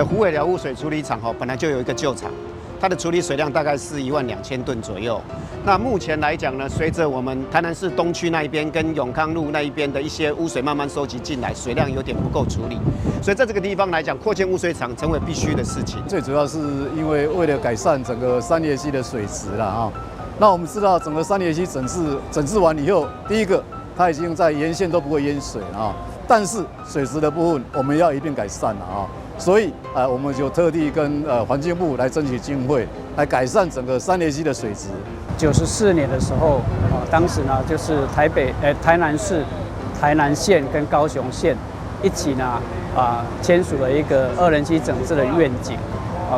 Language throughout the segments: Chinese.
虎尾寮污水处理厂本来就有一个旧厂，它的处理水量大概是12000吨左右。那目前来讲呢，随着我们台南市东区那一边跟永康路那一边的一些污水慢慢收集进来，水量有点不够处理，所以在这个地方来讲，扩建污水厂成为必须的事情。最主要是因为为了改善整个三连溪的水质啦啊。那我们知道整个三连溪整治完以后，第一个它已经在沿线都不会淹水啊，但是水质的部分我们要一并改善了啊。所以我们就特地跟环境部来争取经费，来改善整个三连溪的水质。94年的时候，当时呢就是台南市、台南县跟高雄县一起呢签署了一个二人溪整治的愿景。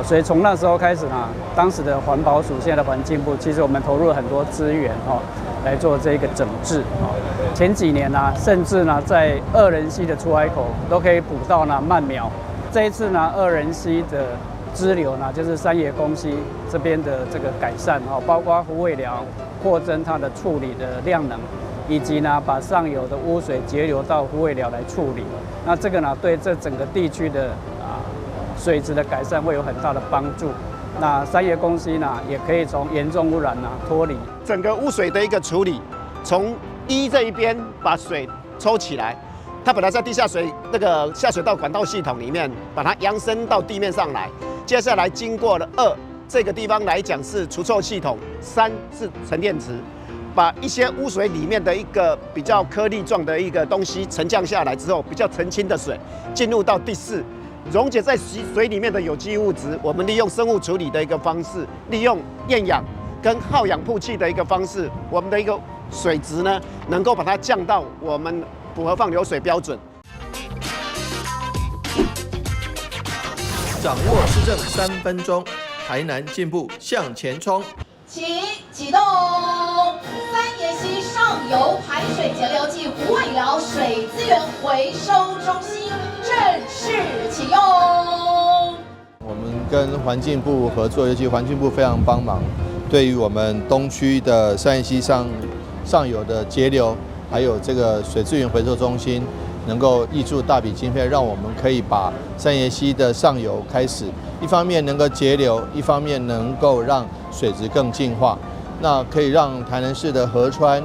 所以从那时候开始呢，当时的环保署、现在的环境部，其实我们投入了很多资源来做这个整治。前几年呢，甚至呢在二人溪的出海口都可以捕到呢鳗苗。这一次呢，二人溪的支流呢，就是三爷公溪这边的这个改善包括虎尾寮扩增它的处理的量能，以及呢把上游的污水截流到虎尾寮来处理。那这个呢，对这整个地区的水质的改善会有很大的帮助。那三爷公溪呢，也可以从严重污染脱离。整个污水的一个处理，从这一边把水抽起来。它本来在地下水那个下水道管道系统里面，把它扬升到地面上来。接下来经过了这个地方来讲是除臭系统，3是沉淀池，把一些污水里面的一个比较颗粒状的一个东西沉降下来之后，比较澄清的水进入到第4，溶解在水里面的有机物质，我们利用生物处理的一个方式，利用厌氧跟耗氧曝气的一个方式，我们的一个水质呢，能够把它降到我们符合放流水标准。掌握施政3分钟，台南进步向前冲。请启动三爷溪上游排水截流暨虎尾寮水资源回收中心正式启用。我们跟环境部合作，尤其环境部非常帮忙，对于我们东区的三爷溪上游的截流，还有这个水资源回收中心，能够挹注大笔经费，让我们可以把三爷溪的上游开始，一方面能够截流，一方面能够让水质更净化，那可以让台南市的河川，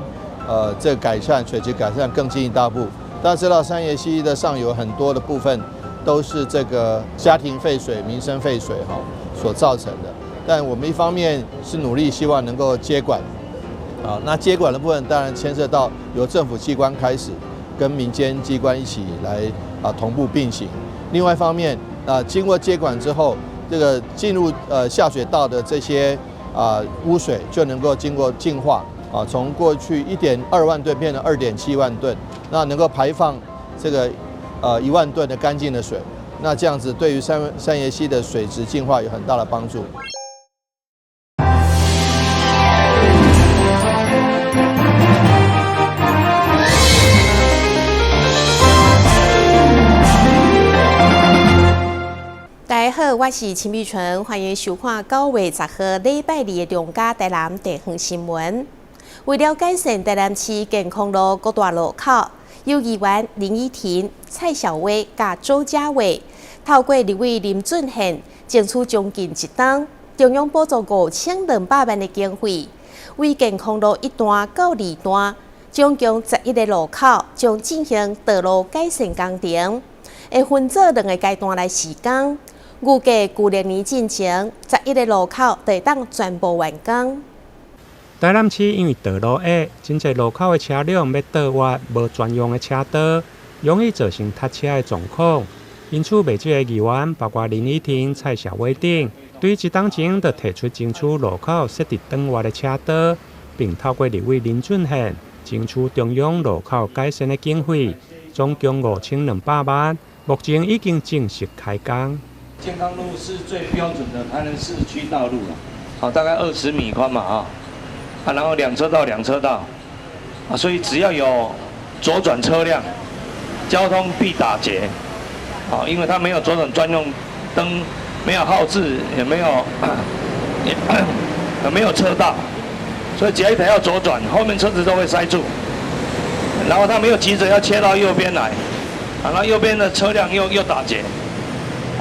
这改善水质改善更进一大步。大家知道三爷溪的上游很多的部分都是这个家庭废水、民生废水所造成的，但我们一方面是努力希望能够接管。那接管的部分当然牵涉到由政府机关开始，跟民间机关一起来同步并行。另外一方面经过接管之后，这个进入下水道的这些污水就能够经过净化从过去1.2万吨变成2.7万吨，那能够排放这个1万吨的干净的水，那这样子对于三爷溪的水质净化有很大的帮助。大家好，我是陈碧纯，欢迎收看9月10号礼拜2的中嘉台南地方新闻。为了改善台南市健康路各大路口，由议员林依婷、蔡小薇甲周家伟透过立委林俊宪争取将近1档中央补助5200万的经费，为健康路1段到2段，总共11个路口将进行道路改善工程，会分做2个阶段来施工。预计旧历年进前，11个路口会当全部完工。台南市因为道路矮，真侪路口的车辆要倒弯，无专用的车道，容易造成塞车的状况。因此，未少个议员，包括林依婷、蔡小薇等，对1档前就提出争取路口设置转弯的车道，并透过立委林俊宪争取中央路口改善的经费，总共5200万，目前已经正式开工。健康路是最标准的台南市区道路了，大概20米宽嘛然后2车道，所以只要有左转车辆，交通必打结，因为它没有左转专用灯，没有号志，也没有车道，所以只要一台要左转，后面车子都会塞住，然后它没有急着要切到右边来，然后右边的车辆又打结。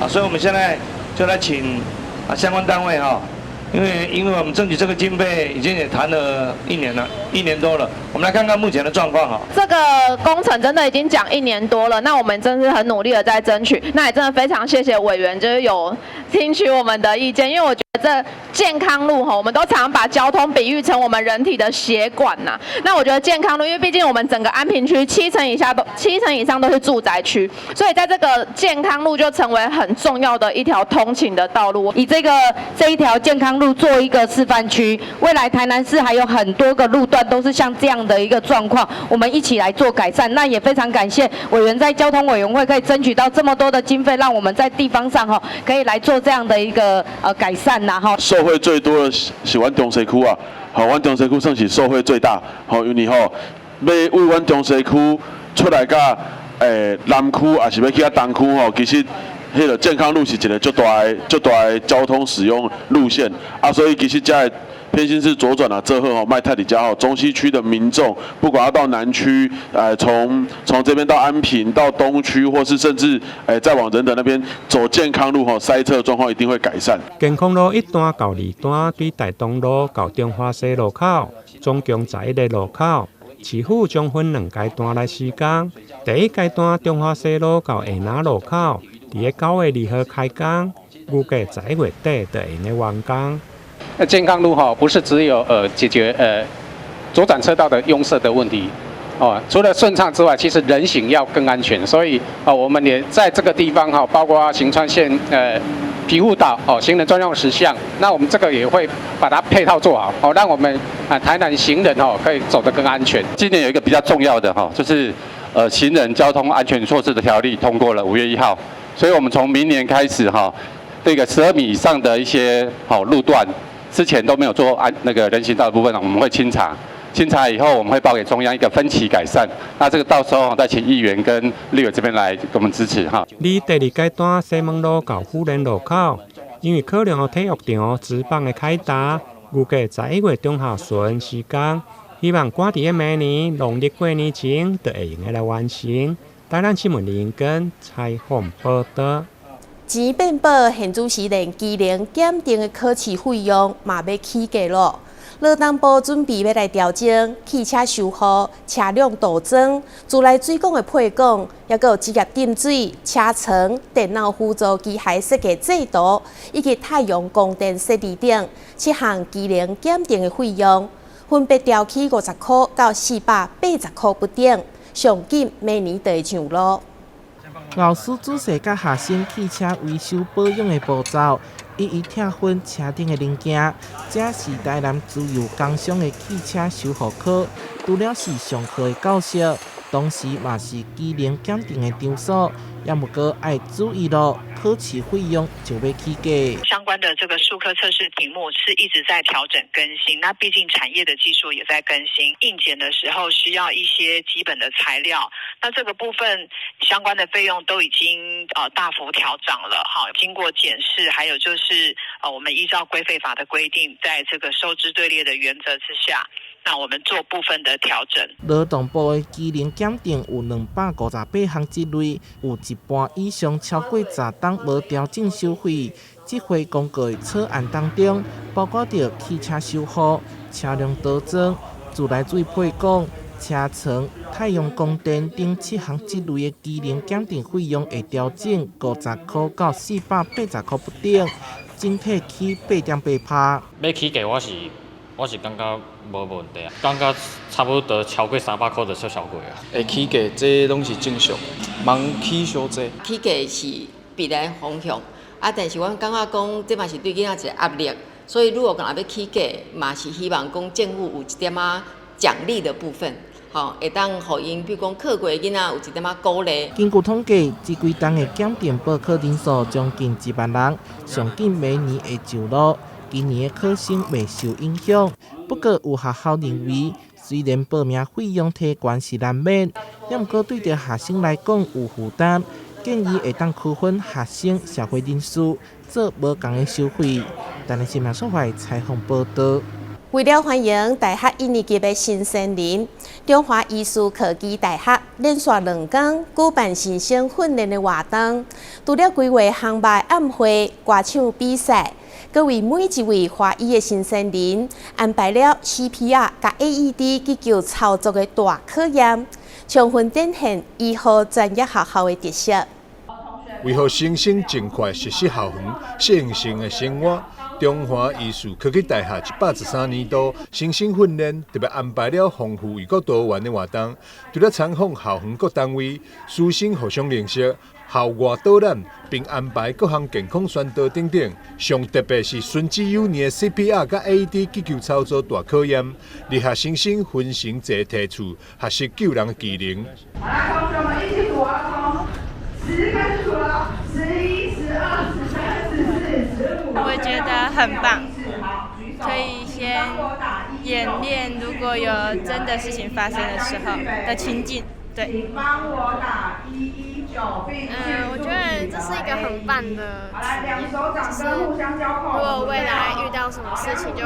啊，所以我们现在就来请相关单位因为我们争取这个经费已经也谈了1年了，1年多了，我们来看看目前的状况这个工程真的已经讲1年多了，那我们真是很努力的在争取，那也真的非常谢谢委员，就是有听取我们的意见，因为我觉得这健康路我们都常把交通比喻成我们人体的血管呐。那我觉得健康路，因为毕竟我们整个安平区7成以上都是住宅区，所以在这个健康路就成为很重要的一条通勤的道路。以这一条健康路做一个示范区，未来台南市还有很多个路段都是像这样的一个状况，我们一起来做改善。那也非常感谢委员在交通委员会可以争取到这么多的经费，让我们在地方上可以来做这样的一个改善受惠最多的是阮中西区啊，阮中西区算是受惠最大，因为要为阮中西区出来甲南区，也是要去东区其实。迄个健康路是一个足大的交通使用路线所以其实在偏心市左转最好卖太里家中西区的民众，不管要到南区，从这边到安平到东区，或是甚至再往仁德那边走健康路塞车的状况一定会改善。健康路1段到2段，对大东路到中华西路口，总共11个路口。市府将分2阶段来施工。第1阶段中华西路到下南路口。伫个9月2号开工，预计11月底就会完工。健康路不是只有解决左转车道的拥塞的问题除了顺畅之外，其实人行要更安全。所以我们也在这个地方包括行川线庇护岛行人专用10项，那我们这个也会把它配套做好让我们台南行人可以走得更安全。今年有一个比较重要的就是行人交通安全措施的条例通过了5月1号。所以我们从明年开始这个12米以上的一些路段，之前都没有做那个人行道的部分我们会清查以后，我们会报给中央一个分期改善。那这个到时候再请议员跟立委这边来给我们支持第2阶段西门路到富人路口，因为考量体育场职棒的开打，预计11月中下旬施工，希望赶伫明年农历过年前就会用来完成。台南新闻林根采访报道。钱变宝，现主席连机能检定的考试费用嘛要起价了。劳动部准备要来调整汽车修护、车辆涂装、自来水管的配管，也有职业电水、车床、电脑辅助机械设计制度，以及太阳光电设置等7项机能检定的费用，分别调起50块到480块不等。上紧明年就会上路。老师仔细甲学生汽车维修保养的步骤，一一拆分车顶的零件。这是台南自由工商的汽车修护科，除了是上课的教室，同时嘛是机能检定的场所。要么个爱注意咯，考试费用就要起价。相关的这个术科测试题目是一直在调整更新，那毕竟产业的技术也在更新，应检的时候需要一些基本的材料，那这个部分相关的费用都已经大幅调涨了经过检视，还有就是我们依照规费法的规定，在这个收支队列的原则之下。那我们做部分的调整。劳动部的机能检定有258项之类，有一半以上超过10档无调整收费。这回公告的草案当中，包括着汽车修护、车辆涂装、自来水配管、车床、太阳光电等7项之类的机能检定费用会调整50块到480块不等，整体起8.8%。要起价我是感觉无问题感觉差不多超过300块就小小贵会起价，这拢是正常，忙起伤济。起价是必然方向，但是我感觉讲，这嘛是对囡仔一个压力，所以如果讲要起价，嘛是希望讲政府有一点奖励的部分。会当互因，比如讲考过的囡仔有一点鼓励。根据统计，这几档的检定报考人数将近1万人，上紧明年会上路。今年的考生未受影响，不过有学校认为，虽然报名费用提悬是难免，也毋过对着学生来讲有负担，建议会当区分学生、社会人士做无同的收费。台南新闻所采访报道。为了欢迎大学1年级的新生人，中华艺术科技大学连续2天举办新生训练的活动，除了规划航bài暗会、歌唱比赛，佮为每一位华裔的新生人安排了 CPR 甲 AED 急救操作的大考验，充分展现医护专业学校的特色。为互新生尽快实施校园适应性的生活，中华艺术科技大学113年度新生训练特别安排了丰富又多元的活动，除了参访校园各单位，师生互相认识、校外导览，并安排各项健康宣导等等。上特别是孙子有年的 CPR 甲 AED 急救操作大考验，立下新生分成齐提出学习救人的技能。好啦，同学们一起数啊，从10开始数了，11、12、13、14、15。我觉得很棒，可以先演练，如果有真的事情发生的时候的情境。对。请帮我打119并我觉得这是一个很棒的体验，就是如果未来遇到什么事情就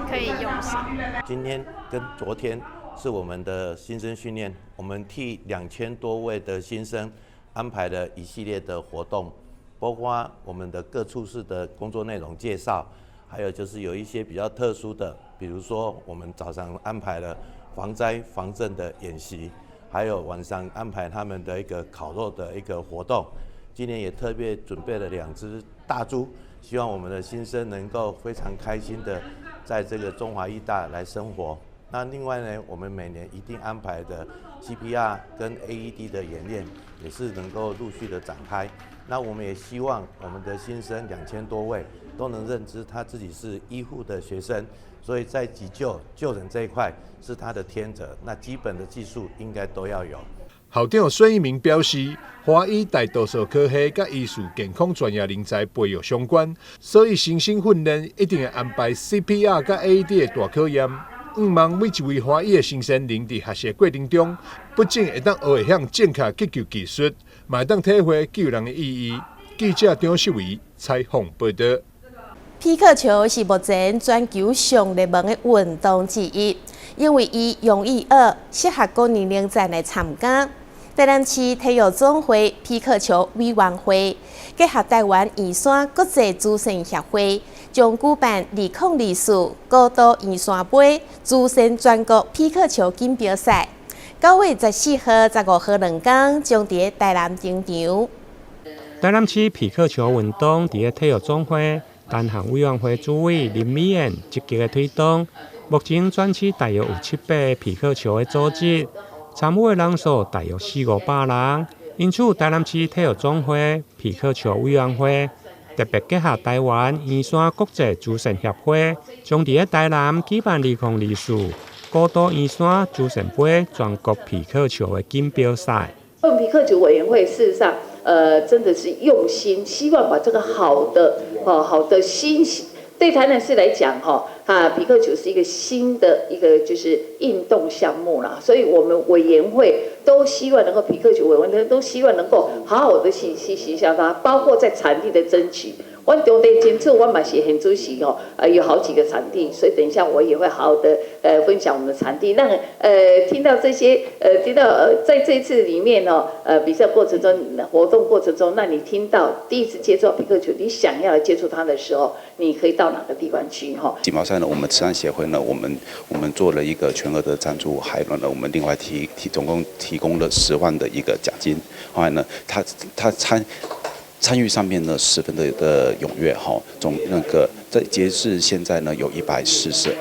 可以用上。今天跟昨天是我们的新生训练，我们替2000多位的新生安排了一系列的活动，包括我们的各处室的工作内容介绍，还有就是有一些比较特殊的，比如说我们早上安排了防灾防震的演习，还有晚上安排他们的一个烤肉的一个活动。今年也特别准备了2只大猪，希望我们的新生能够非常开心的在这个中华医大来生活。那另外呢，我们每年一定安排的 CPR 跟 AED 的演练也是能够陆续的展开。那我们也希望我们的新生2000多位都能认知他自己是医护的学生，所以在急救救人这一块是他的天责，那基本的技术应该都要有。校长孙一鸣表示，华医大多数科系甲医术健康专业人才培育相关，所以新生训练一定会安排 CPR 甲 AED 的大考验。望每一位华裔的新生人伫学习过程中，不仅会当学会向正确急救技术，嘛会当体会救人的意义。记者张秀维采访报道。皮克球是目前全球上热门的运动之一，因为伊容易学，适合高年龄层来参加。台南市体育总会皮克球委员会结合台湾圆山国际主审协会，将举办2024高都圆山杯主审全国皮克球锦标赛，9月14号、15号2天将伫台南登场。台南市皮克球运动伫体育总会单项委员会主委林美燕积极的推动，目前全市大约有700个皮克球的组织，参与的人数大约400-500人。因此，台南市体育总会皮克球委员会特别结合台湾圆山国际主审协会，将伫台南举办2024高都圆山主审杯全国皮克球的锦标赛。皮克球委员会事实上，真的是用心，希望把这个好的新，对台南市来讲，皮克球是一个新的一个就是运动项目啦，所以我们委员会都希望能够皮克球委员会都希望能够好好的去行销它，包括在场地的争取。我中地前次我嘛是很主席有好几个场地，所以等一下我也会好好的分享我们的场地，让听到这些听到在这一次里面比赛过程中活动过程中，那你听到第一次接触皮克球，你想要来接触它的时候，你可以到哪个地方去锦标赛呢，我们慈善协会呢，我们做了一个全额的赞助，还有呢，我们另外总共提供了10万的一个奖金。后来呢，他参与上面呢十分的踊跃总在截至现在呢有142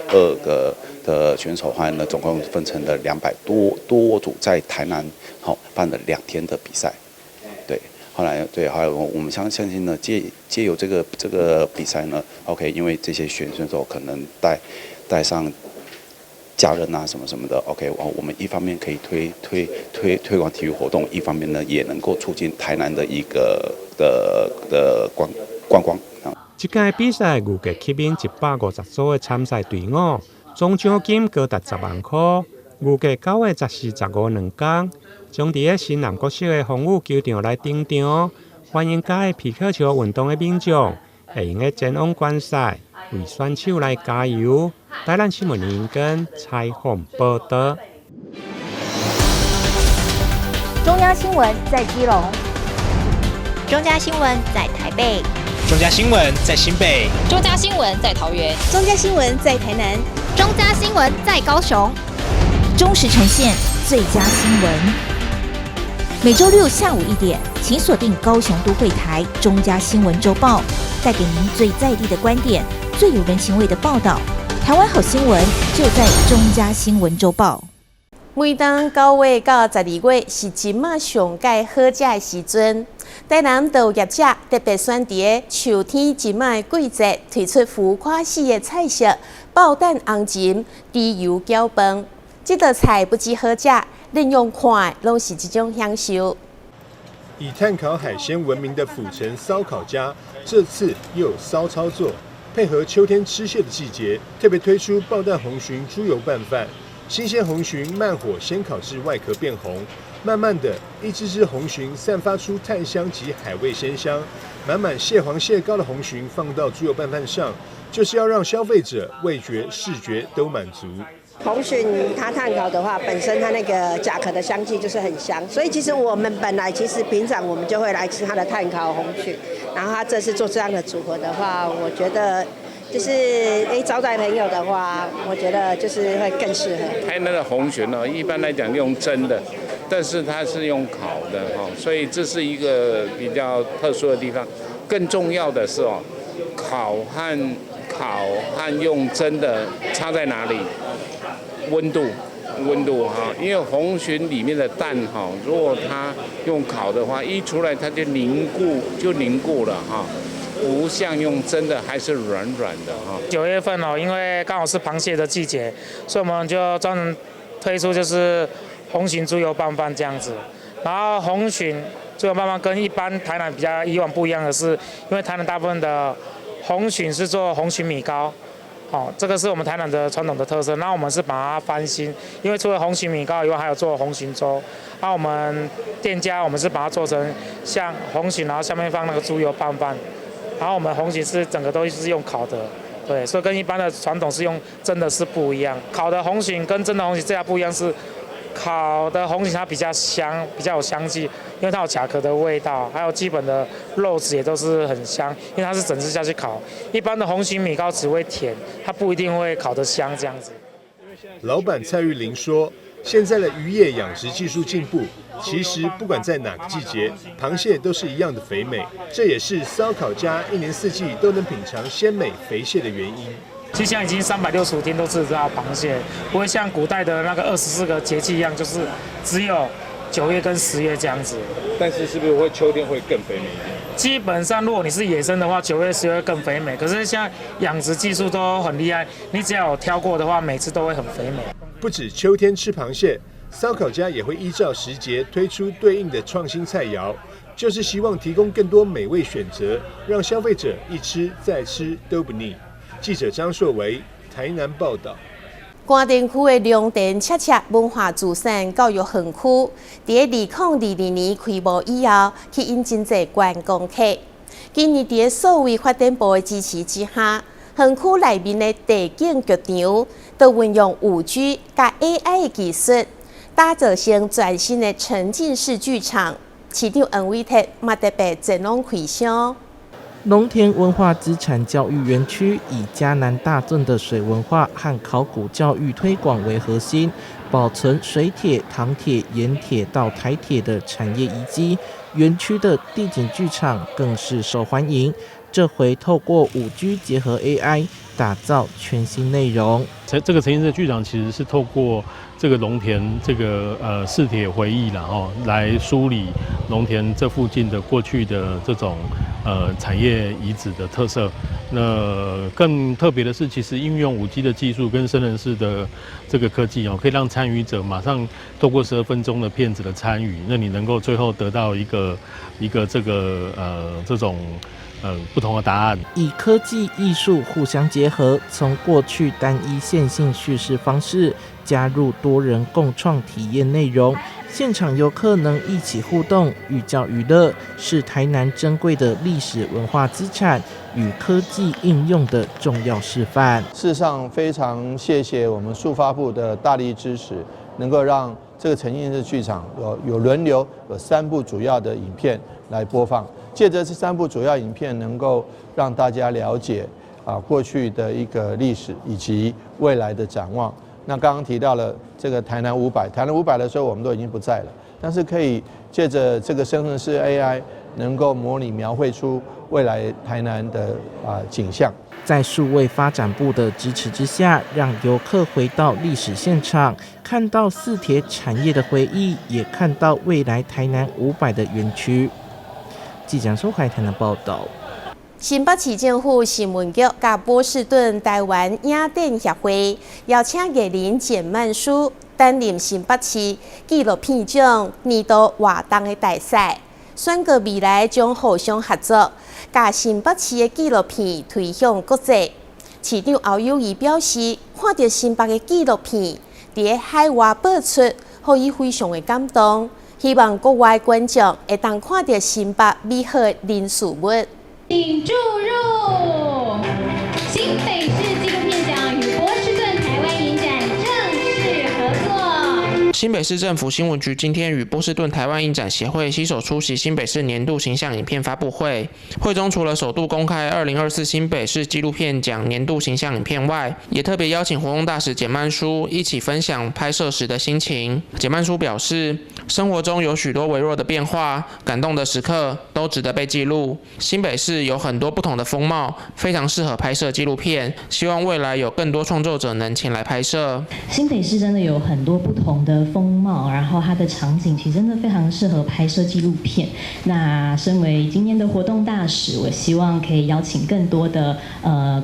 个的选手，后来呢总共分成了200多组，在台南办了2天的比赛。对，后来我们相信呢，借由这个比赛呢 ，OK， 因为这些选手可能带上家人啊什么的 ，OK， 我们一方面可以推广体育活动，一方面呢也能够促进台南的一个的观光。这届比赛预计吸引150组的参赛队伍，总奖金高达10万块。预计9月14、15 2天，将伫新南国小的风雨球场来登场，欢迎加入皮克球运动的民众会用的前往观赛。为选手来加油。台南新闻林跟采访报道。中央新闻在基隆，中嘉新闻在台北，中嘉新闻在新北，中嘉新闻在桃园，中嘉新闻在台南，中嘉新闻在高雄，忠实呈现最佳新闻。每周六下午1点，请锁定高雄都会台中嘉新闻周报，带给您最在地的观点，最有人情味的报道。台湾好新闻就在中嘉新闻周报。每当9月到12月是金马上界好食的时阵，台南都业者特别选伫秋天金马季节推出浮夸式的菜色——爆蛋红鲟猪油饺饭。这道菜不止好食，连用看拢是一种享受。以炭烤海鲜闻名的府城烧烤家，这次又有骚操作，配合秋天吃蟹的季节，特别推出爆蛋红鲟猪油拌饭。新鲜红鲟慢火先烤至外壳变红，慢慢的，一只只红鲟散发出炭香及海味鲜香。满满蟹黄蟹膏的红鲟放到猪油拌饭上，就是要让消费者味觉、视觉都满足。红鲟它炭烤的话，本身它那个甲壳的香气就是很香，所以其实我们本来平常我们就会来吃它的炭烤红鲟，然后它这次做这样的组合的话，我觉得就是招待朋友的话，我觉得就是会更适合。台南的红鲟呢，一般来讲用蒸的，但是它是用烤的哈，所以这是一个比较特殊的地方。更重要的是烤和用蒸的差在哪里？温度哈，因为红鲟里面的蛋哈，如果它用烤的话，一出来它就凝固了哈。不像用蒸的还是软的哈。9月份因为刚好是螃蟹的季节，所以我们就专门推出就是红鲟猪油拌饭这样子。然后红鲟猪油拌饭跟一般台南比较以往不一样的是，因为台南大部分的红鲟是做红鲟米糕，这个是我们台南的传统的特色。那我们是把它翻新，因为除了红鲟米糕以外，还有做红鲟粥。那我们店家我们是把它做成像红鲟，然后下面放那个猪油拌饭。然后我们红鲟是整个都是用烤的，对，所以跟一般的传统是用蒸的是不一样。烤的红鲟跟蒸的红鲟最大不一样是，烤的红鲟它比较香，比较有香气，因为它有甲壳的味道，还有基本的肉质也都是很香，因为它是整只下去烤。一般的红鲟米糕只会甜，它不一定会烤得香这样子。老板蔡玉玲说，现在的渔业养殖技术进步，其实不管在哪个季节，螃蟹都是一样的肥美，这也是烧烤家一年四季都能品尝鲜美肥蟹的原因。其实现在已经365天都吃得到螃蟹，不会像古代的那个24个节气一样，就是只有9月跟10月这样子。但是是不是会秋天会更肥美一点？基本上，如果你是野生的话，9月、10月更肥美。可是现在养殖技术都很厉害，你只要有挑过的话，每次都会很肥美。不止秋天吃螃蟹，烧烤家也会依照时节推出对应的创新菜肴，就是希望提供更多美味选择，让消费者一吃再吃都不腻。记者张硕维，台南报道。关田区的龙田赤赤文化资产教育园区，在2022年开幕以后，吸引真侪观光客。今年在所谓发展部的支持之下，园区内面的地景剧场，都运用5G 加 AI 的技术，打造成全新的沉浸式剧场。市长黄伟哲嘛特别展览开箱。龙田文化资产教育园区以嘉南大圳的水文化和考古教育推广为核心，保存水铁、糖铁、盐铁到台铁的产业遗迹。园区的地景剧场更是受欢迎，这回透过5G 结合 AI， 打造全新内容。这个沉浸式剧场其实是透过这个龙田这个市铁回忆来梳理龙田这附近的过去的这种产业遗址的特色。那更特别的是，其实应用5G 的技术跟深人式的这个科技可以让参与者马上透过12分钟的片子的参与，那你能够最后得到一个这个这种不同的答案。以科技艺术互相结合，从过去单一线性叙事方式加入多人共创体验内容，现场游客能一起互动，寓教于乐，是台南珍贵的历史文化资产与科技应用的重要示范。事实上，非常谢谢我们速发部的大力支持，能够让这个沉浸式剧场有轮流有3部主要的影片来播放。借着这3部主要影片，能够让大家了解过去的一个历史以及未来的展望。那刚刚提到了这个台南500，台南500的时候我们都已经不在了，但是可以借着这个生成式 AI， 能够模拟描绘出未来台南的景象。在数位发展部的支持之下，让游客回到历史现场，看到四铁产业的回忆，也看到未来台南500的园区。记者苏怀台南报道。新北市政府新闻局甲波士顿台湾影电协会邀请艺人简曼书担任新北市纪录片奖年度活动的大赛，宣告未来将互相合作，甲新北市的纪录片推向国际。市长侯友宜表示，看到新北的纪录片伫海外播出，予伊非常的感动，希望国外观众会当看到新北美好的人事物。请注入新北市纪录片奖与波士顿台湾影展正式合作。新北市政府新闻局今天与波士顿台湾影展协会携手出席新北市年度形象影片发布会。会中除了首度公开2024新北市纪录片奖年度形象影片外，也特别邀请活动大使简曼书一起分享拍摄时的心情。简曼书表示，生活中有许多微弱的变化，感动的时刻都值得被记录。新北市有很多不同的风貌，非常适合拍摄纪录片。希望未来有更多创作者能前来拍摄。新北市真的有很多不同的风貌，然后它的场景其实真的非常适合拍摄纪录片。那身为今年的活动大使，我希望可以邀请更多的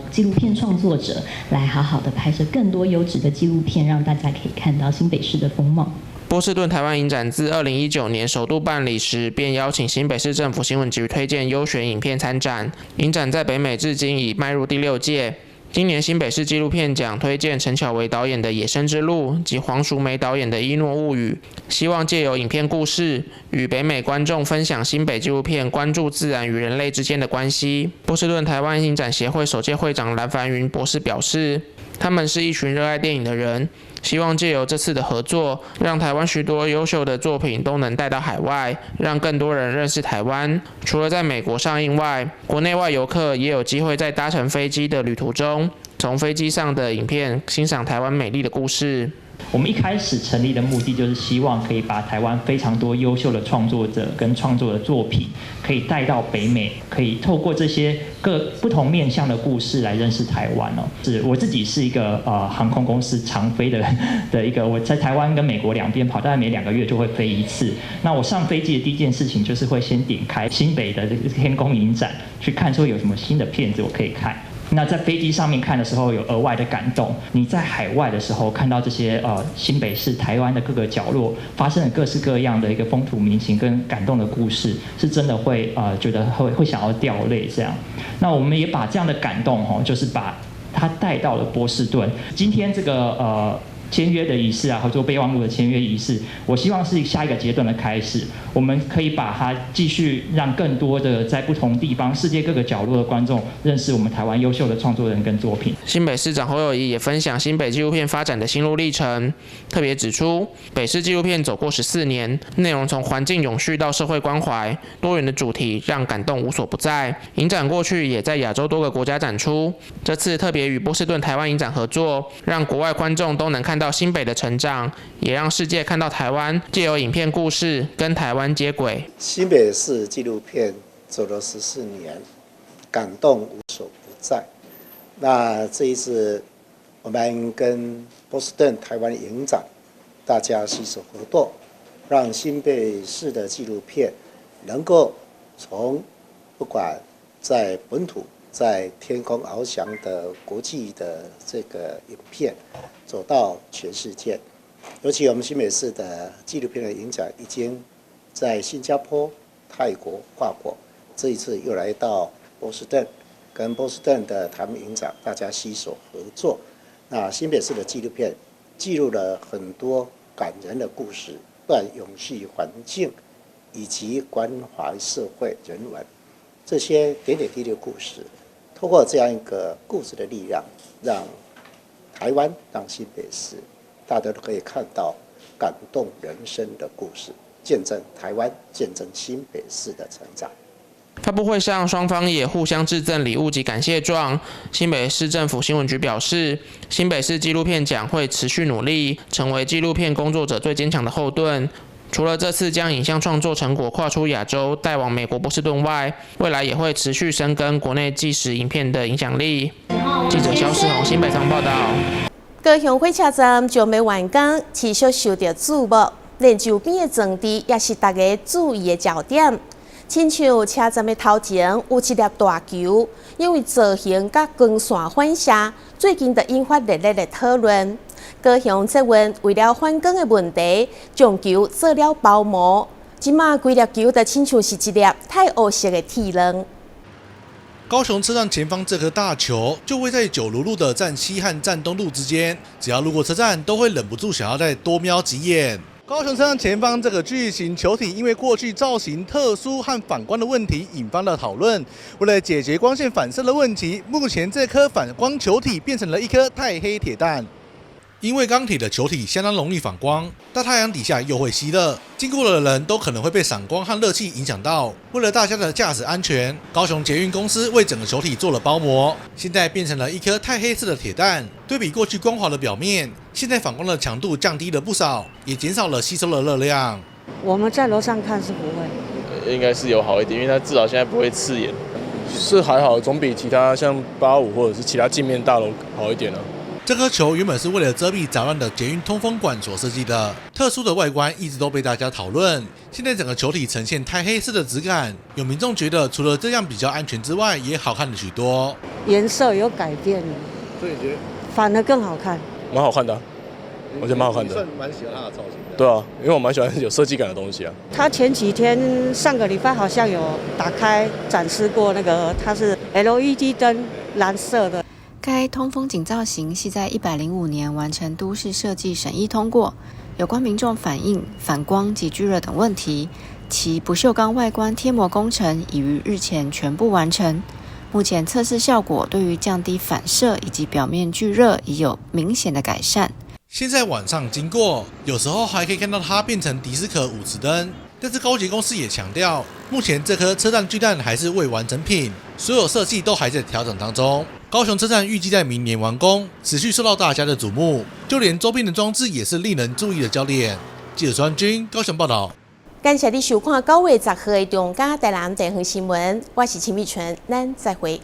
纪录片创作者来好好的拍摄更多优质的纪录片，让大家可以看到新北市的风貌。波士顿台湾影展自2019年首度办理时，便邀请新北市政府新闻局推荐优选影片参展。影展在北美至今已迈入第6届。今年新北市纪录片奖推荐陈巧维导演的《野生之路》及黄淑梅导演的《伊诺物语》，希望借由影片故事与北美观众分享新北纪录片关注自然与人类之间的关系。波士顿台湾影展协会首届会长蓝凡云博士表示，他们是一群热爱电影的人，希望借由这次的合作，让台湾许多优秀的作品都能带到海外，让更多人认识台湾。除了在美国上映外，国内外游客也有机会在搭乘飞机的旅途中，从飞机上的影片欣赏台湾美丽的故事。我们一开始成立的目的就是希望可以把台湾非常多优秀的创作者跟创作的作品可以带到北美，可以透过这些各不同面向的故事来认识台湾哦。是我自己是一个航空公司常飞的一个，我在台湾跟美国两边跑，大概每2个月就会飞一次。那我上飞机的第一件事情就是会先点开新北的这个天宫影展，去看说有什么新的片子我可以看。那在飞机上面看的时候有额外的感动，你在海外的时候看到这些新北市台湾的各个角落发生了各式各样的一个风土民情跟感动的故事，是真的会觉得会想要掉泪这样。那我们也把这样的感动就是把它带到了波士顿。今天这个签约的仪式啊，合作备忘录的签约仪式，我希望是下一个阶段的开始。我们可以把它继续让更多的在不同地方、世界各个角落的观众认识我们台湾优秀的创作人跟作品。新北市长侯友宜也分享新北纪录片发展的心路历程，特别指出，北市纪录片走过14年，内容从环境永续到社会关怀，多元的主题让感动无所不在。影展过去也在亚洲多个国家展出，这次特别与波士顿台湾影展合作，让国外观众都能看到新北的成长，也让世界看到台湾，借由影片故事跟台湾接轨。新北市纪录片走了14年，感动无所不在。那这一次我们跟波士顿台湾影展大家携手合作，让新北市的纪录片能够从不管在本土在天空翱翔的国际的这个影片走到全世界。尤其我们新北市的纪录片的影展已经在新加坡、泰国跨国，这一次又来到波士顿，跟波士顿的台湾影展大家携手合作。那新北市的纪录片记录了很多感人的故事，断永续环境，以及关怀社会人文，这些点点滴滴的故事，透过这样一个故事的力量，让台湾、让新北市，大家都可以看到感动人生的故事，见证台湾、见证新北市的成长。发布会上，双方也互相致赠礼物及感谢状。新北市政府新闻局表示，新北市纪录片奖会持续努力，成为纪录片工作者最坚强的后盾。除了这次将影像创作成果跨出亚洲，带往美国波士顿外，未来也会持续深耕国内纪实影片的影响力。记者肖世宏新北仓报道。高雄火车站将要完工，持续受到注目，连周边的场地也是大家注意的焦点。亲像车站的头前有一粒大球，因为造型甲光线反射，最近就引发热烈的讨论。高雄这运为了反光的问题，将球做了包膜，即马规粒球就亲像是一粒太黑色的铁笼。高雄车站前方这颗大球就位在九如路的站西和站东路之间，只要路过车站，都会忍不住想要再多瞄几眼。高雄车站前方这个巨型球体，因为过去造型特殊和反光的问题引发了讨论。为了解决光线反射的问题，目前这颗反光球体变成了一颗钛黑铁蛋。因为钢铁的球体相当容易反光，大太阳底下又会吸热，经过的人都可能会被闪光和热气影响到。为了大家的驾驶安全，高雄捷运公司为整个球体做了包膜，现在变成了一颗钛黑色的铁蛋。对比过去光滑的表面，现在反光的强度降低了不少，也减少了吸收的热量。我们在楼上看是不会，应该是有好一点，因为它至少现在不会刺眼，是还好，总比其他像85或者是其他镜面大楼好一点了。这颗球原本是为了遮蔽杂乱的捷运通风管所设计的，特殊的外观一直都被大家讨论。现在整个球体呈现钛黑色的质感，有民众觉得除了这样比较安全之外，也好看了许多。颜色有改变了，所以你觉得反而更好看？蛮好看的，我觉得蛮好看的。算蛮喜欢它的造型的。对啊，因为我蛮喜欢有设计感的东西啊。他前几天上个礼拜好像有打开展示过那个，它是 LED 灯，蓝色的。该通风井造型系在105年完成都市设计审议通过，有关民众反映反光及聚热等问题，其不锈钢外观贴膜工程已于日前全部完成。目前测试效果对于降低反射以及表面聚热已有明显的改善。现在晚上经过，有时候还可以看到它变成迪斯科舞池灯。但是高捷公司也强调，目前这颗车站巨蛋还是未完成品，所有设计都还在调整当中。高雄车站预计在明年完工，持续受到大家的瞩目，就连周边的装置也是令人注意的焦点。记者川军高雄报道。感谢你收看9月10号的中嘉台南地方新闻，我是秦美纯，咱再会。